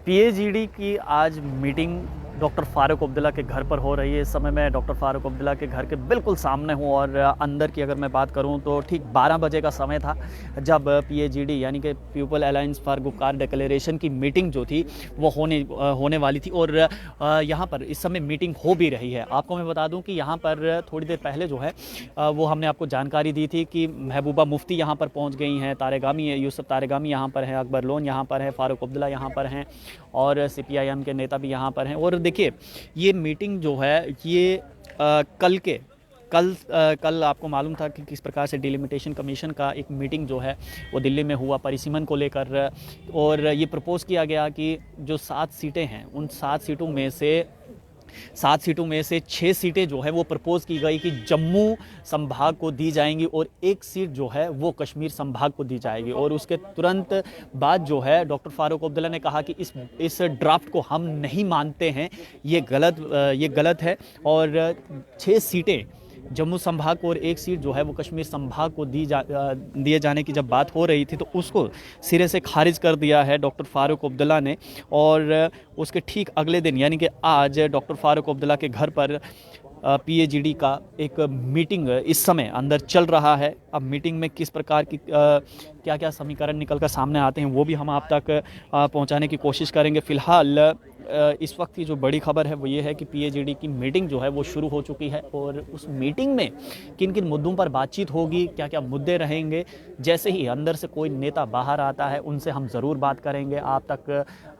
PAGD की आज meeting doctor Farooq Abdullah के घर पर हो रही है। इस समय मैं डॉक्टर फ़ारूक अब्दुल्ला के घर के बिल्कुल सामने हूँ और अंदर की अगर मैं बात करूँ तो ठीक 12 बजे का समय था जब पीएजीडी यानी कि people alliance for Gupkar declaration की मीटिंग जो थी वो होने वाली थी और यहाँ पर इस समय मीटिंग हो भी रही है। आपको मैं बता दूँ कि यहाँ पर थोड़ी देर पहले जो है वो हमने आपको जानकारी दी थी कि महबूबा मुफ्ती यहाँ पर पहुँच गई हैं, तारेगामी यूसुफ तारेगामी यहाँ पर हैं, अकबर लोन यहाँ पर है, फ़ारूक अब्दुल्ला यहाँ पर हैं और सीपीआईएम के नेता भी यहाँ पर हैं। और देखिए ये मीटिंग जो है ये कल आपको मालूम था कि किस प्रकार से डिलिमिटेशन कमीशन का एक मीटिंग जो है वो दिल्ली में हुआ परिसीमन को लेकर और ये प्रपोज़ किया गया कि जो 7 सीटें हैं उन 7 सीटों में से 6 सीटें जो है वो प्रपोज़ की गई कि जम्मू संभाग को दी जाएंगी और 1 सीट जो है वो कश्मीर संभाग को दी जाएगी। और उसके तुरंत बाद जो है डॉक्टर फ़ारूक अब्दुल्ला ने कहा कि इस ड्राफ्ट को हम नहीं मानते हैं, ये गलत है और 6 सीटें जम्मू संभाग को और 1 सीट जो है वो कश्मीर संभाग को दिए जाने की जब बात हो रही थी तो उसको सिरे से खारिज कर दिया है डॉक्टर फ़ारूक अब्दुल्ला ने। और उसके ठीक अगले दिन यानी कि आज डॉक्टर फ़ारूक अब्दुल्ला के घर पर पीएजीडी का एक मीटिंग इस समय अंदर चल रहा है। अब मीटिंग में किस प्रकार की क्या क्या समीकरण निकल कर सामने आते हैं वो भी हम आप तक पहुंचाने की कोशिश करेंगे। फ़िलहाल इस वक्त की जो बड़ी खबर है वो ये है कि पीएजीडी की मीटिंग जो है वो शुरू हो चुकी है और उस मीटिंग में किन किन मुद्दों पर बातचीत होगी, क्या क्या मुद्दे रहेंगे, जैसे ही अंदर से कोई नेता बाहर आता है उनसे हम ज़रूर बात करेंगे। आप तक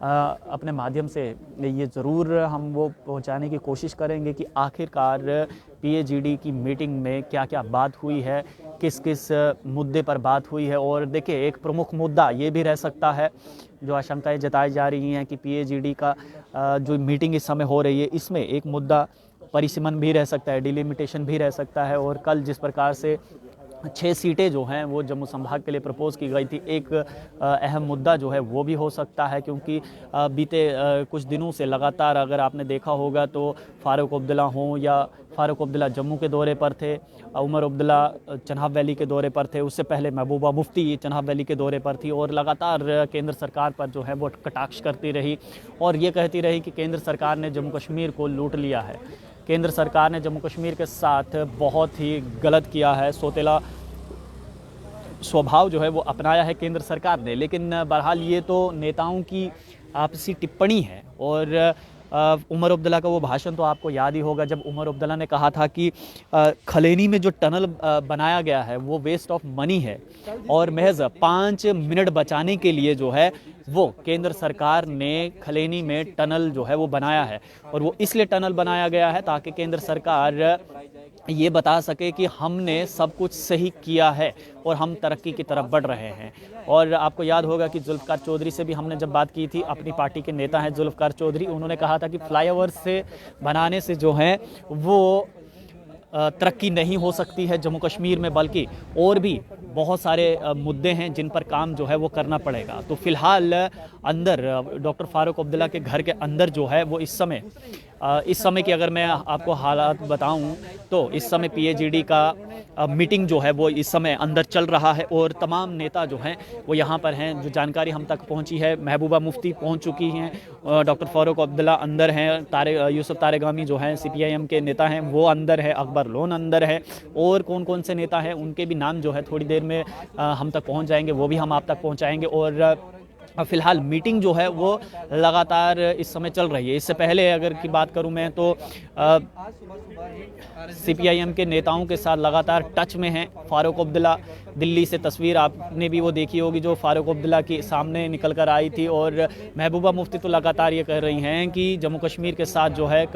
अपने माध्यम से ये ज़रूर हम वो पहुंचाने की कोशिश करेंगे कि आखिरकार पीएजीडी की मीटिंग में क्या क्या बात हुई है, किस किस मुद्दे पर बात हुई है। और देखिए एक प्रमुख मुद्दा ये भी रह सकता है, जो आशंकाएं जताई जा रही हैं कि पीएजीडी का जो मीटिंग इस समय हो रही है इसमें एक मुद्दा परिसीमन भी रह सकता है, डिलिमिटेशन भी रह सकता है। और कल जिस प्रकार से 6 सीटें जो हैं वो जम्मू संभाग के लिए प्रपोज़ की गई थी, एक अहम मुद्दा जो है वो भी हो सकता है क्योंकि बीते कुछ दिनों से लगातार अगर आपने देखा होगा तो फ़ारूक अब्दुल्ला हों या फ़ारूक अब्दुल्ला जम्मू के दौरे पर थे, उमर अब्दुल्ला चनाब वैली के दौरे पर थे, उससे पहले महबूबा मुफ्ती चनाब वैली के दौरे पर थी और लगातार केंद्र सरकार पर जो है वो कटाक्ष करती रही और ये कहती रही कि केंद्र सरकार ने जम्मू कश्मीर को लूट लिया है, केंद्र सरकार ने जम्मू कश्मीर के साथ बहुत ही गलत किया है, सौतेला स्वभाव जो है वो अपनाया है केंद्र सरकार ने। लेकिन बहरहाल ये तो नेताओं की आपसी टिप्पणी है। और उमर अब्दुल्ला का वो भाषण तो आपको याद ही होगा जब उमर अब्दुल्ला ने कहा था कि खलेनी में जो टनल बनाया गया है वो वेस्ट ऑफ मनी है और महज 5 मिनट बचाने के लिए जो है वो केंद्र सरकार ने खलेनी में टनल जो है वो बनाया है। और वो इसलिए टनल बनाया गया है ताकि केंद्र सरकार ये बता सके कि हमने सब कुछ सही किया है और हम तरक्की की तरफ बढ़ रहे हैं। और आपको याद होगा कि जुल्फ़िकार चौधरी से भी हमने जब बात की थी, अपनी पार्टी के नेता हैं जुल्फ़िकार चौधरी, उन्होंने कहा था कि फ्लाईओवर से बनाने से जो है वो तरक्की नहीं हो सकती है जम्मू कश्मीर में, बल्कि और भी बहुत सारे मुद्दे हैं जिन पर काम जो है वो करना पड़ेगा। तो फ़िलहाल अंदर डॉक्टर फ़ारूक अब्दुल्ला के घर के अंदर जो है वो इस समय की अगर मैं आपको हालात बताऊं तो इस समय पीएजीडी का मीटिंग जो है वो इस समय अंदर चल रहा है और तमाम नेता जो हैं वो यहाँ पर हैं। जो जानकारी हम तक पहुँची है, महबूबा मुफ्ती पहुँच चुकी हैं, डॉक्टर फ़ारूक अब्दुल्ला अंदर हैं, यूसुफ तारेगामी जो हैं सीपीआईएम के नेता हैं वो अंदर है, अकबर लोन अंदर है और कौन कौन से नेता हैं उनके भी नाम जो है थोड़ी देर में हम तक पहुँच जाएंगे, वो भी हम आप तक पहुँचाएँगे। और फ़िलहाल मीटिंग जो है वो लगातार इस समय चल रही है। इससे पहले अगर की बात करूं मैं तो सीपीआईएम के नेताओं के साथ लगातार टच में हैं फ़ारूक अब्दुल्ला। दिल्ली से तस्वीर आपने भी वो देखी होगी जो फ़ारूक अब्दुल्ला के सामने निकल कर आई थी। और महबूबा मुफ्ती तो लगातार ये कह रही हैं कि जम्मू कश्मीर के साथ जो है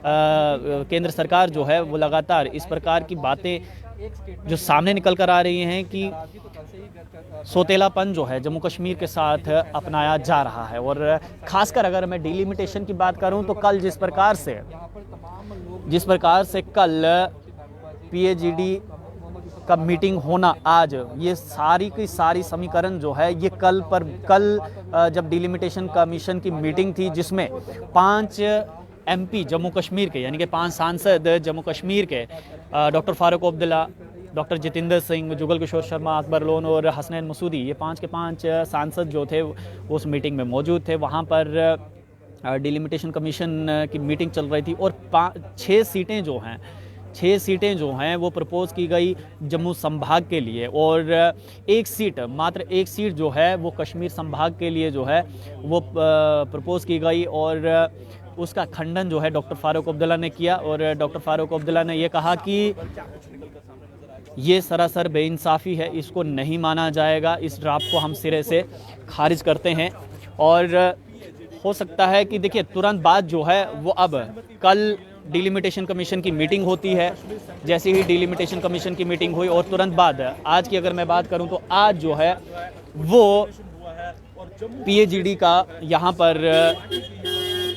केंद्र सरकार जो है वो लगातार इस प्रकार की बातें जो सामने निकल कर आ रही हैं कि सौतेलापन जो है जम्मू कश्मीर के साथ अपनाया जा रहा है। और ख़ासकर अगर मैं डिलिमिटेशन की बात करूं तो कल जिस प्रकार से कल पीएजीडी का मीटिंग होना, आज ये सारी की सारी समीकरण जो है ये कल जब डिलिमिटेशन कमीशन की मीटिंग थी जिसमें 5 एमपी जम्मू कश्मीर के यानी कि 5 सांसद जम्मू कश्मीर के doctor Farooq Abdullah, doctor Jitendra Singh, Jugal Kishore Sharma, Akbar loan और हसनैन मसूदी, ये 5 के 5 सांसद जो थे उस मीटिंग में मौजूद थे। वहाँ पर डिलिमिटेशन कमीशन की मीटिंग चल रही थी और 6 सीटें जो हैं वो प्रपोज़ की गई जम्मू संभाग के लिए, और मात्र एक सीट जो है वो कश्मीर संभाग के लिए जो है वो प्रपोज़ की गई। और उसका खंडन जो है डॉक्टर फारूक अब्दुल्ला ने किया, और डॉक्टर फारूक अब्दुल्ला ने ये कहा कि ये सरासर बेइंसाफ़ी है, इसको नहीं माना जाएगा, इस ड्राफ्ट को हम सिरे से खारिज करते हैं। और हो सकता है कि देखिए तुरंत बाद जो है वो अब कल डिलिमिटेशन कमीशन की मीटिंग होती है। जैसे ही डिलिमिटेशन कमीशन की मीटिंग हुई और तुरंत बाद आज की अगर मैं बात करूं तो आज जो है वो PAGD का यहाँ पर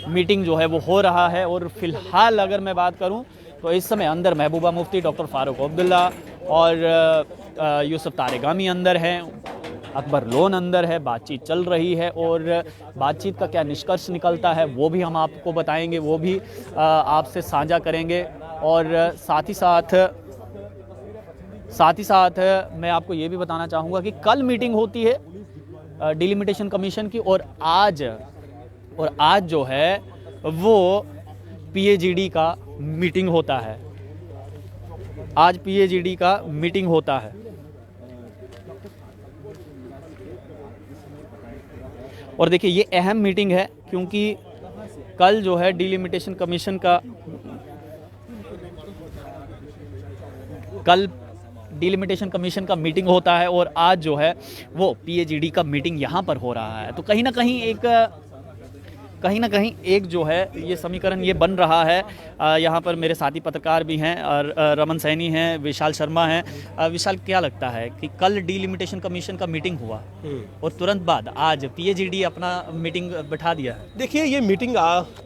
मीटिंग जो है वो हो रहा है। और फिलहाल अगर मैं बात करूं तो इस समय अंदर महबूबा मुफ्ती, डॉक्टर फारूक अब्दुल्ला और यूसुफ तारिगामी अंदर हैं, अकबर लोन अंदर है, बातचीत चल रही है। और बातचीत का क्या निष्कर्ष निकलता है वो भी हम आपको बताएंगे, वो भी आपसे साझा करेंगे। और साथ ही साथ मैं आपको ये भी बताना चाहूँगा कि कल मीटिंग होती है डिलिमिटेशन कमीशन की, और आज जो है वो PAGD का मीटिंग होता है। आज PAGD का मीटिंग होता है। और देखिए ये अहम मीटिंग है क्योंकि कल जो है डिलिमिटेशन कमीशन का मीटिंग होता है, और आज जो है वो PAGD का मीटिंग यहाँ पर हो रहा है। तो कहीं ना कहीं एक जो है ये समीकरण ये बन रहा है। यहाँ पर मेरे साथी पत्रकार भी हैं, और रमन सैनी हैं, विशाल शर्मा हैं। विशाल, क्या लगता है कि कल डिलिमिटेशन कमीशन का मीटिंग हुआ और तुरंत बाद आज PAGD अपना मीटिंग बिठा दिया है? देखिए, ये मीटिंग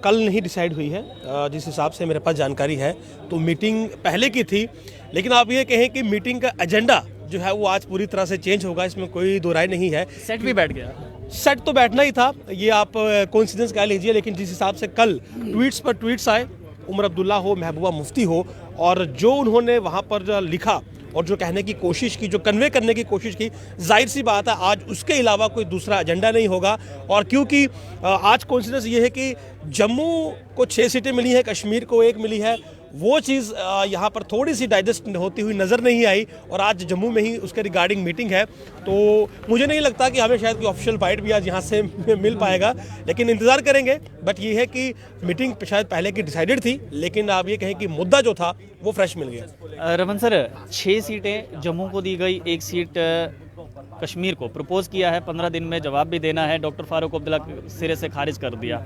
कल नहीं डिसाइड हुई है। जिस हिसाब से मेरे पास जानकारी है तो मीटिंग पहले की थी, लेकिन आप ये कहें कि मीटिंग का एजेंडा जो है वो आज पूरी तरह से चेंज होगा, इसमें कोई दो राय नहीं है। सेट भी बैठ गया, सेट तो बैठना ही था, ये आप कोइंसिडेंस कह लीजिए। लेकिन जिस हिसाब से कल ट्वीट्स पर ट्वीट्स आए, उमर अब्दुल्ला हो, महबूबा मुफ्ती हो, और जो उन्होंने वहाँ पर लिखा और जो कहने की कोशिश की, जो कन्वे करने की कोशिश की, जाहिर सी बात है आज उसके अलावा कोई दूसरा एजेंडा नहीं होगा। और क्योंकि आज कोइंसिडेंस ये है कि जम्मू को 6 सीटें मिली हैं, कश्मीर को 1 मिली है, वो चीज़ यहाँ पर थोड़ी सी डाइजेस्ट होती हुई नज़र नहीं आई, और आज जम्मू में ही उसके रिगार्डिंग मीटिंग है। तो मुझे नहीं लगता कि हमें शायद कोई ऑफिशियल बाइट भी आज यहाँ से मिल पाएगा, लेकिन इंतज़ार करेंगे। बट ये है कि मीटिंग शायद पहले की डिसाइडेड थी, लेकिन आप ये कहें कि मुद्दा जो था वो फ्रेश मिल गया। रमन सर, 6 सीटें जम्मू को दी गई, 1 सीट कश्मीर को प्रपोज किया है, 15 दिन में जवाब भी देना है। डॉक्टर फारूक अब्दुल्ला सिरे से खारिज कर दिया।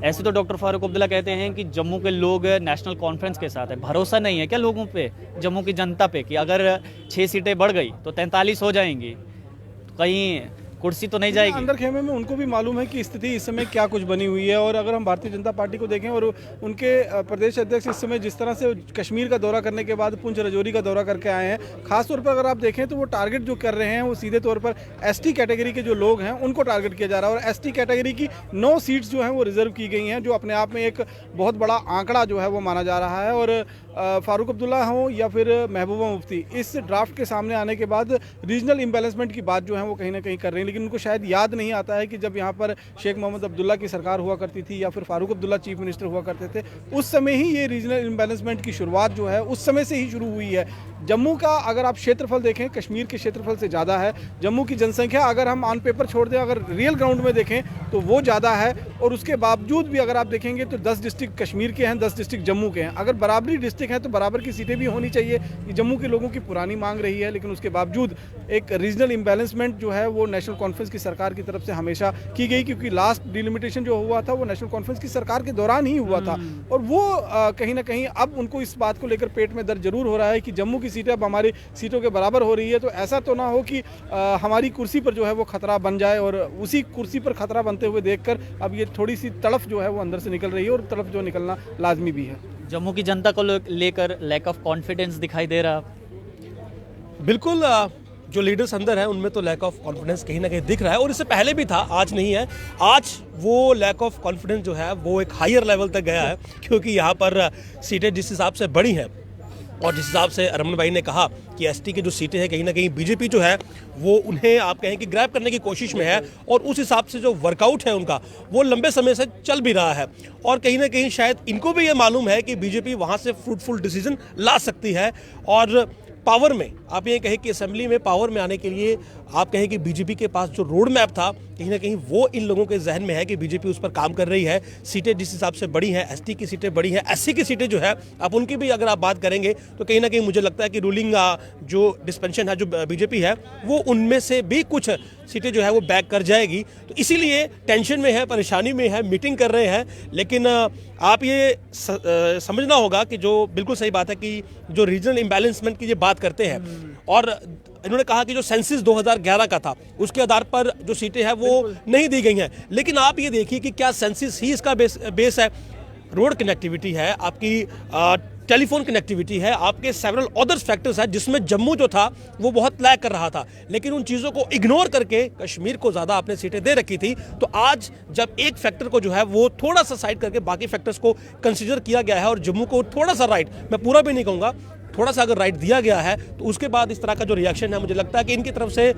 ऐसे तो डॉक्टर फारूक अब्दुल्ला कहते हैं कि जम्मू के लोग नेशनल कॉन्फ्रेंस के साथ है। भरोसा नहीं है क्या लोगों पे, जम्मू की जनता पे, कि अगर 6 सीटें बढ़ गई तो 43 हो जाएंगी, कहीं कुर्सी तो नहीं जाएगी? अंदर खेमे में उनको भी मालूम है कि स्थिति इस समय क्या कुछ बनी हुई है। और अगर हम भारतीय जनता पार्टी को देखें और उनके प्रदेश अध्यक्ष इस समय जिस तरह से कश्मीर का दौरा करने के बाद पुंछ राजौरी का दौरा करके आए हैं, खासतौर पर अगर आप देखें तो वो टारगेट जो कर रहे हैं वो सीधे तौर पर ST कैटेगरी के जो लोग हैं उनको टारगेट किया जा रहा है। और ST कैटेगरी की 9 सीट्स जो हैं वो रिजर्व की गई हैं, जो अपने आप में एक बहुत बड़ा आंकड़ा जो है वो माना जा रहा है। और फारूक अब्दुल्ला हो या फिर महबूबा मुफ्ती, इस ड्राफ्ट के सामने आने के बाद रीजनल इम्बैलेंसमेंट की बात जो है वो कहीं ना कहीं कर रहे हैं। लेकिन उनको शायद याद नहीं आता है कि जब यहाँ पर शेख मोहम्मद अब्दुल्ला की सरकार हुआ करती थी या फिर फारूक अब्दुल्ला चीफ मिनिस्टर हुआ करते थे, उस समय ही ये रीजनल इम्बैलेंसमेंट की शुरुआत जो है उस समय से ही शुरू हुई है। जम्मू का अगर आप क्षेत्रफल देखें, कश्मीर के क्षेत्रफल से ज़्यादा है। जम्मू की जनसंख्या अगर हम ऑन पेपर छोड़ दें, अगर रियल ग्राउंड में देखें तो वो ज़्यादा है। और उसके बावजूद भी अगर आप देखेंगे तो 10 डिस्ट्रिक्ट कश्मीर के हैं, 10 डिस्ट्रिक्ट जम्मू के हैं। अगर बराबरी डिस्ट्रिक्ट हैं तो बराबर की सीटें भी होनी चाहिए, ये जम्मू के लोगों की पुरानी मांग रही है। लेकिन उसके बावजूद एक रीजनल इम्बैलेंसमेंट जो है वो नेशनल कॉन्फ्रेंस की सरकार की तरफ से हमेशा की गई, क्योंकि लास्ट डिलिमिटेशन जो हुआ था वो नेशनल कॉन्फ्रेंस की सरकार के दौरान ही हुआ था। और वो कहीं ना कहीं अब उनको इस बात को लेकर पेट में दर्द जरूर हो रहा है कि जम्मू की सीटें अब हमारी सीटों के बराबर हो रही है, तो ऐसा तो ना हो कि हमारी कुर्सी पर जो है वो खतरा बन जाए। और उसी कुर्सी पर खतरा बनते हुए देखकर अब ये थोड़ी सी तड़फ जो है वो अंदर से निकल रही है, और तड़फ जो निकलना लाजमी भी है। जम्मू की जनता को लेकर लैक ऑफ कॉन्फिडेंस दिखाई दे रहा? बिल्कुल, जो लीडर्स अंदर हैं उनमें तो लैक ऑफ कॉन्फिडेंस कहीं ना कहीं दिख रहा है, और इससे पहले भी था, आज नहीं है। आज वो लैक ऑफ कॉन्फिडेंस जो है वो एक हायर लेवल तक गया है, क्योंकि यहाँ पर सीटें जिस हिसाब से बढ़ी हैं और जिस हिसाब से रमन भाई ने कहा कि एसटी की जो सीटें हैं कहीं ना कहीं बीजेपी जो है वो उन्हें आप कहें कि ग्रैब करने की कोशिश में है, और उस हिसाब से जो वर्कआउट है उनका वो लंबे समय से चल भी रहा है, और कहीं ना कहीं शायद इनको भी ये मालूम है कि बीजेपी वहाँ से फ्रूटफुल डिसीजन ला सकती है। और पावर में आप ये कहें कि असेंबली में पावर में आने के लिए आप कहें कि बीजेपी के पास जो रोड मैप था कहीं ना कहीं वो इन लोगों के जहन में है कि बीजेपी उस पर काम कर रही है। सीटें जिस हिसाब से बड़ी हैं, एसटी की सीटें बड़ी हैं, एससी की सीटें जो है आप उनकी भी अगर आप बात करेंगे तो कहीं ना कहीं मुझे लगता है कि रूलिंग जो डिस्पेंशन है जो बीजेपी है वो उनमें से भी कुछ सीटें जो है वो बैक कर जाएगी। तो इसीलिए टेंशन में है, परेशानी में है, मीटिंग कर रहे हैं। लेकिन आप ये समझना होगा कि जो बिल्कुल सही बात है कि जो रीजनल इम्बैलेंसमेंट की ये बात करते हैं, और इन्होंने कहा कि जो सेंसस 2011 का था उसके आधार पर जो सीटें हैं वो नहीं दी गई हैं। लेकिन आप ये देखिए कि क्या सेंसस ही इसका बेस है? रोड कनेक्टिविटी है, आपकी टेलीफोन कनेक्टिविटी है, आपके सेवरल अदर्स फैक्टर्स है, जिसमें जम्मू जो था वो बहुत लैग कर रहा था। लेकिन उन चीज़ों को इग्नोर करके कश्मीर को ज़्यादा आपने सीटें दे रखी थी। तो आज जब एक फैक्टर को जो है वो थोड़ा सा साइड करके बाकी फैक्टर्स को कंसिडर किया गया है और जम्मू को थोड़ा सा राइट, मैं पूरा भी नहीं कहूँगा, थोड़ा सा अगर राइट दिया गया है, तो उसके बाद इस तरह का जो रिएक्शन है मुझे लगता है कि इनकी तरफ से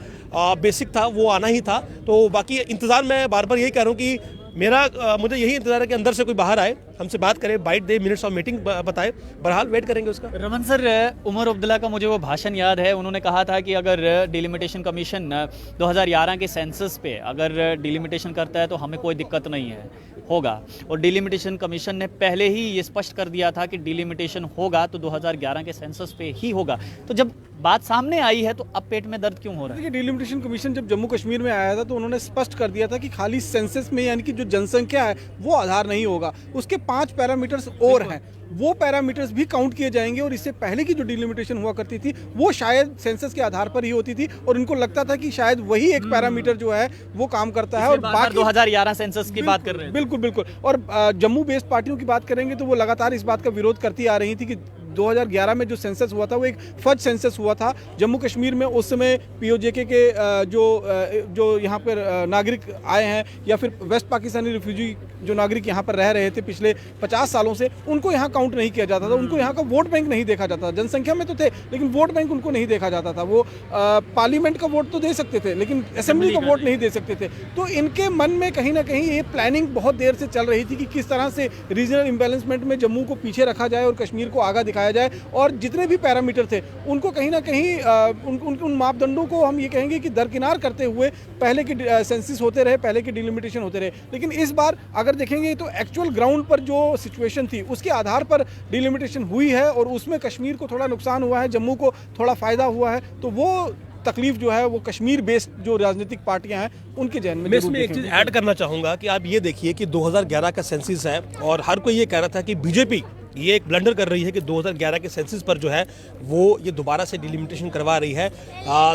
बेसिक था वो आना ही था। तो बाकी इंतज़ार मैं बार बार यही कह रहा हूँ कि मुझे यही इंतजार है कि अंदर से कोई बाहर आए, हमसे बात करे, बाइट दे, मिनट्स ऑफ मीटिंग बताए। बहरहाल वेट करेंगे उसका। रमन सर, उमर अब्दुल्ला का मुझे वो भाषण याद है, उन्होंने कहा था कि अगर डिलिमिटेशन कमीशन 2011 के सेंसस पे अगर डिलिमिटेशन करता है तो हमें कोई दिक्कत नहीं है, होगा। और डिलिमिटेशन कमीशन ने पहले ही ये स्पष्ट कर दिया था कि डिलिमिटेशन होगा तो 2011 के सेंसस पे ही होगा। तो जब बात सामने आई है तो अब पेट में दर्द क्यों हो रहा है? देखिए, डिलिमिटेशन कमीशन जब जम्मू कश्मीर में आया था तो उन्होंने स्पष्ट कर दिया था कि खाली सेंसस में यानी कि जो जनसंख्या है वो आधार नहीं होगा, उसके 5 पैरामीटर्स और हैं, वो पैरामीटर्स भी काउंट किए जाएंगे। और इससे पहले की जो डिलिमिटेशन हुआ करती थी वो शायद सेंसस के आधार पर ही होती थी, और उनको लगता था कि शायद वही एक पैरामीटर जो है वो काम करता है। और बाकी 2011 सेंसस की बात कर रहे हैं। बिल्कुल बिल्कुल। और जम्मू बेस्ड पार्टियों की बात करेंगे तो वो लगातार इस बात का विरोध करती आ रही थी कि 2011 में जो सेंसस हुआ था वो एक फर्ज सेंसस हुआ था जम्मू कश्मीर में। उस समय पीओजेके के जो यहाँ पर नागरिक आए हैं या फिर वेस्ट पाकिस्तानी रिफ्यूजी जो नागरिक यहाँ पर रह रहे थे पिछले 50 सालों से, उनको यहाँ काउंट नहीं किया जाता था, उनको यहाँ का वोट बैंक नहीं देखा जाता था। जनसंख्या में तो थे लेकिन वोट बैंक उनको नहीं देखा जाता था। वो पार्लियामेंट का वोट तो दे सकते थे लेकिन असेंबली का वोट नहीं दे सकते थे। तो इनके मन में कहीं ना कहीं ये प्लानिंग बहुत देर से चल रही थी कि किस तरह से रीजनल इम्बैलेंसमेंट में जम्मू को पीछे रखा जाए और कश्मीर को आगे दिखाया जाए। और जितने भी पैरामीटर थे उनको कहीं ना कहीं उन मापदंडों को हम ये कहेंगे कि दरकिनार करते हुए पहले के सेंसस होते रहे, पहले के डिलिमिटेशन होते रहे। लेकिन इस बार अगर देखेंगे तो एक्चुअल ग्राउंड पर जो सिचुएशन थी उसके आधार पर डिलिमिटेशन हुई है और उसमें कश्मीर को थोड़ा नुकसान हुआ है, जम्मू को थोड़ा फायदा हुआ है। तो वो तकलीफ जो है वो कश्मीर बेस्ड जो राजनीतिक पार्टियां हैं उनके जहन में। मैं इसमें एक चीज ऐड करना चाहूंगा कि आप ये देखिए कि 2011 का सेंसस है और हर कोई ये कह रहा था कि बीजेपी ये एक ब्लंडर कर रही है कि 2011 के सेंसस पर जो है वो ये दोबारा से डिलिमिटेशन करवा रही है।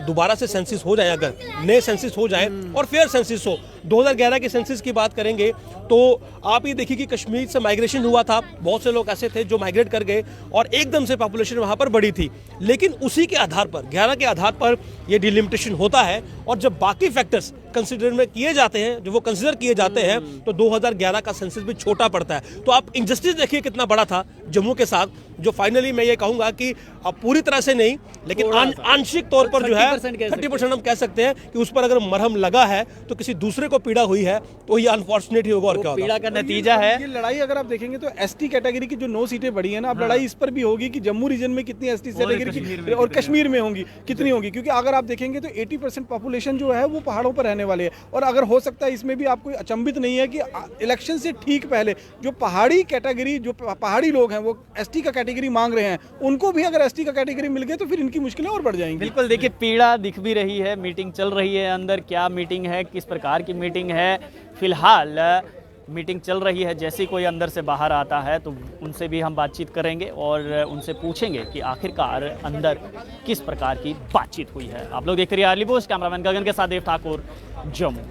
दोबारा से सेंसस हो जाए, अगर नए सेंसस हो जाए और फेयर सेंसस हो। 2011 के सेंसस की बात करेंगे तो आप ये देखिए कि कश्मीर से माइग्रेशन हुआ था, बहुत से लोग ऐसे थे जो माइग्रेट कर गए और एकदम से पॉपुलेशन वहाँ पर बढ़ी थी। लेकिन उसी के आधार पर 11 के आधार पर ये डिलिमिटेशन होता है और जब बाकी फैक्टर्स कंसिडर में किए जाते हैं, जो वो कंसिडर किए जाते हैं, तो 2011 का सेंसस भी छोटा पड़ता है। तो आप इंजस्टिस देखिए कितना बड़ा था जम्मू के साथ, जो फाइनली मैं ये कहूंगा कि अब पूरी तरह से नहीं लेकिन आंशिक तौर पर जो है 30% हम कह सकते हैं कि उस पर अगर मरहम लगा है तो किसी दूसरे को पीड़ा हुई है तो ये अनफॉर्चुनेट ही होगा। और क्या पीड़ा का नतीजा है ये लड़ाई। अगर आप देखेंगे तो एसटी कैटेगरी की जो 9 सीटें बढ़ी है ना, अब लड़ाई इस पर भी होगी कि जम्मू रीजन में कितनी एसटी कैटेगरी की और कश्मीर में होंगी कितनी होंगी। क्योंकि अगर आप देखेंगे तो 80% पॉपुलेशन जो है वो पहाड़ों पर रहने वाले हैं। और अगर हो सकता है इसमें भी आपको अचंभित नहीं है कि इलेक्शन से ठीक पहले जो पहाड़ी कैटेगरी, जो पहाड़ी लोग हैं वो एसटी का कैटेगरी मांग रहे हैं, उनको भी अगर एसटी का कैटेगरी मिल गए तो फिर इनकी मुश्किलें और बढ़ जाएंगी। बिल्कुल, देखिए पीड़ा दिख भी रही है, मीटिंग चल रही है अंदर। क्या मीटिंग है, किस प्रकार की मीटिंग है, फिलहाल मीटिंग चल रही है। जैसे कोई अंदर से बाहर आता है तो उनसे भी हम बातचीत करेंगे और उनसे पूछेंगे कि आखिरकार अंदर किस प्रकार की बातचीत हुई है। आप लोग देखते रहिए अर्ली पोस्ट। कैमरामैन गगन के साथ देव ठाकुर, जम्मू।